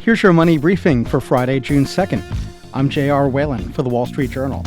Here's your money briefing for Friday, June 2nd. I'm J.R. Whalen for the Wall Street Journal.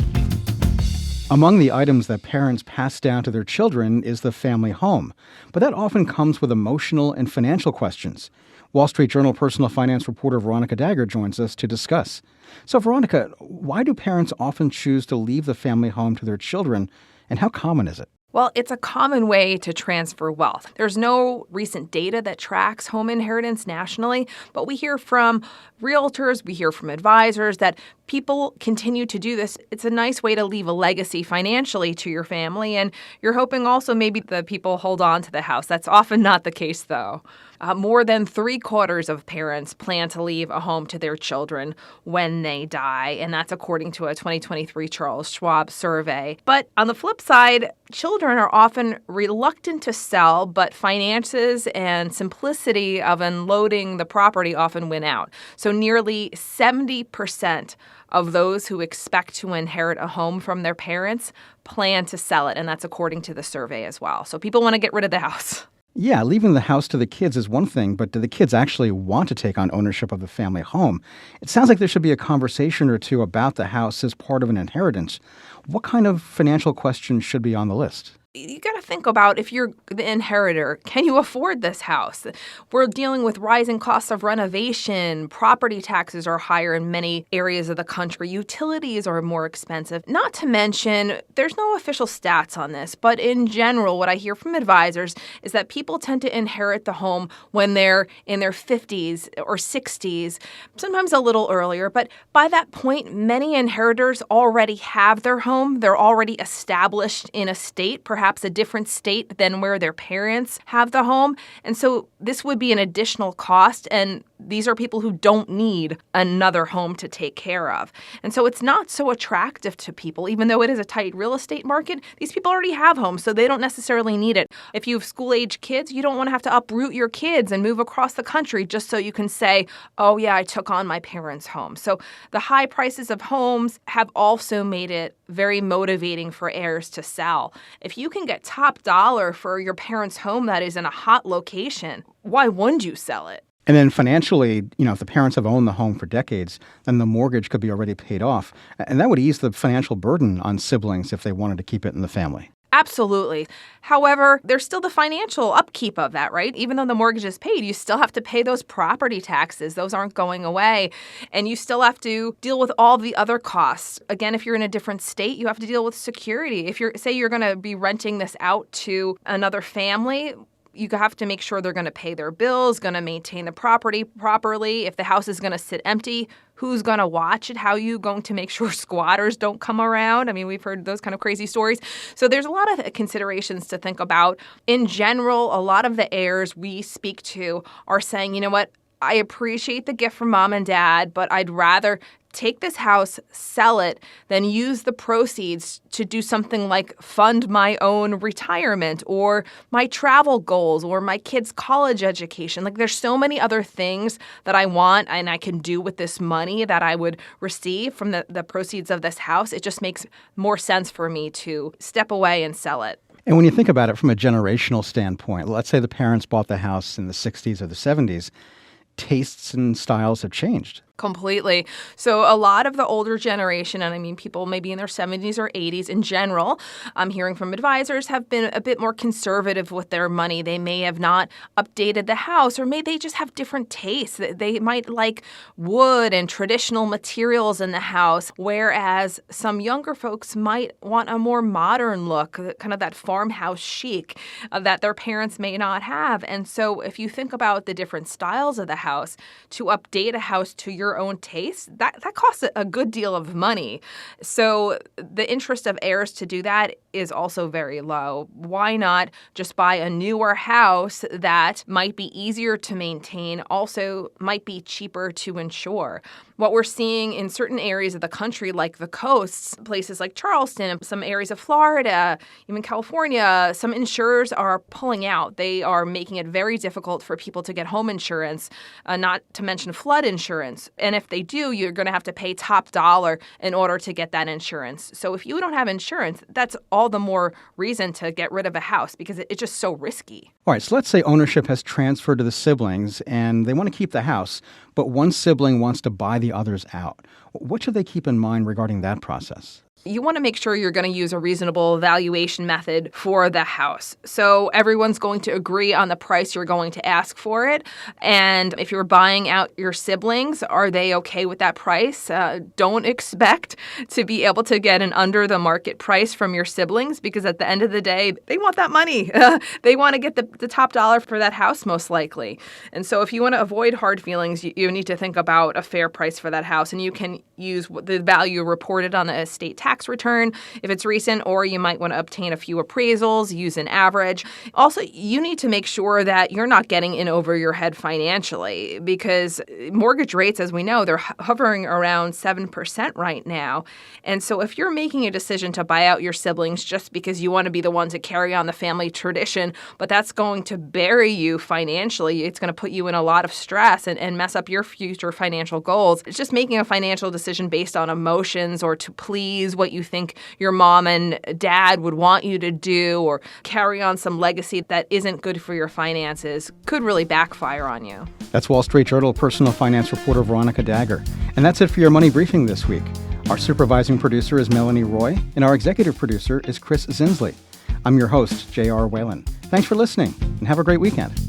Among the items that parents pass down to their children is the family home, but that often comes with emotional and financial questions. Wall Street Journal personal finance reporter Veronica Dagher joins us to discuss. So, Veronica, why do parents often choose to leave the family home to their children, and how common is it? Well, it's a common way to transfer wealth. There's no recent data that tracks home inheritance nationally, but we hear from realtors, we hear from advisors that people continue to do this. It's a nice way to leave a legacy financially to your family, and you're hoping also maybe the people hold on to the house. That's often not the case, though. More than 3/4 of parents plan to leave a home to their children when they die, and that's according to a 2023 Charles Schwab survey. But on the flip side, children are often reluctant to sell, but finances and simplicity of unloading the property often win out. So nearly 70% of those who expect to inherit a home from their parents plan to sell it, and that's according to the survey as well. So people want to get rid of the house. Yeah, leaving the house to the kids is one thing, but do the kids actually want to take on ownership of the family home? It sounds like there should be a conversation or two about the house as part of an inheritance. What kind of financial questions should be on the list? You got to think about, if you're the inheritor, can you afford this house? We're dealing with rising costs of renovation. Property taxes are higher in many areas of the country. Utilities are more expensive. Not to mention, there's no official stats on this, but in general, what I hear from advisors is that people tend to inherit the home when they're in their 50s or 60s, sometimes a little earlier. But by that point, many inheritors already have their home. They're already established in a state, perhaps a different state than where their parents have the home. And so this would be an additional cost. And these are people who don't need another home to take care of. And so it's not so attractive to people, even though it is a tight real estate market. These people already have homes, so they don't necessarily need it. If you have school-age kids, you don't want to have to uproot your kids and move across the country just so you can say, oh, yeah, I took on my parents' home. So the high prices of homes have also made it very motivating for heirs to sell. If you can get top dollar for your parents' home that is in a hot location, why wouldn't you sell it? And then financially, if the parents have owned the home for decades, then the mortgage could be already paid off. And that would ease the financial burden on siblings if they wanted to keep it in the family. Absolutely. However, there's still the financial upkeep of that, right? Even though the mortgage is paid, you still have to pay those property taxes. Those aren't going away. And you still have to deal with all the other costs. Again, if you're in a different state, you have to deal with security. If you're going to be renting this out to another family, you have to make sure they're going to pay their bills, going to maintain the property properly. If the house is going to sit empty, who's going to watch it? How are you going to make sure squatters don't come around? I mean, we've heard those kind of crazy stories. So there's a lot of considerations to think about. In general, a lot of the heirs we speak to are saying, you know what, I appreciate the gift from mom and dad, but I'd rather take this house, sell it, than use the proceeds to do something like fund my own retirement or my travel goals or my kids' college education. Like, there's so many other things that I want and I can do with this money that I would receive from the proceeds of this house. It just makes more sense for me to step away and sell it. And when you think about it from a generational standpoint, let's say the parents bought the house in the 60s or the 70s, tastes and styles have changed. Completely. So a lot of the older generation, and I mean people maybe in their 70s or 80s in general, I'm hearing from advisors, have been a bit more conservative with their money. They may have not updated the house, or maybe they just have different tastes. They might like wood and traditional materials in the house, whereas some younger folks might want a more modern look, kind of that farmhouse chic that their parents may not have. And so if you think about the different styles of the house, to update a house to your own taste, that costs a good deal of money. So the interest of heirs to do that is also very low. Why not just buy a newer house that might be easier to maintain, also might be cheaper to insure? What we're seeing in certain areas of the country, like the coasts, places like Charleston, some areas of Florida, even California, some insurers are pulling out. They are making it very difficult for people to get home insurance, not to mention flood insurance. And if they do, you're going to have to pay top dollar in order to get that insurance. So if you don't have insurance, that's all the more reason to get rid of a house because it's just so risky. All right, so let's say ownership has transferred to the siblings and they want to keep the house, but one sibling wants to buy the others out. What should they keep in mind regarding that process? You want to make sure you're going to use a reasonable valuation method for the house. So everyone's going to agree on the price you're going to ask for it. And if you're buying out your siblings, are they okay with that price? Don't expect to be able to get an under the market price from your siblings because at the end of the day, they want that money. They want to get the top dollar for that house most likely. And so if you want to avoid hard feelings, you need to think about a fair price for that house. And you can use the value reported on the estate tax return if it's recent, or you might want to obtain a few appraisals, use an average. Also, you need to make sure that you're not getting in over your head financially because mortgage rates, as we know, they're hovering around 7% right now. And so if you're making a decision to buy out your siblings just because you want to be the one to carry on the family tradition, but that's going to bury you financially, it's going to put you in a lot of stress and mess up your future financial goals. It's just making a financial decision based on emotions or to please what you think your mom and dad would want you to do or carry on some legacy that isn't good for your finances could really backfire on you. That's Wall Street Journal personal finance reporter Veronica Dagher. And that's it for your Money Briefing this week. Our supervising producer is Melanie Roy, and our executive producer is Chris Zinsley. I'm your host, J.R. Whalen. Thanks for listening, and have a great weekend.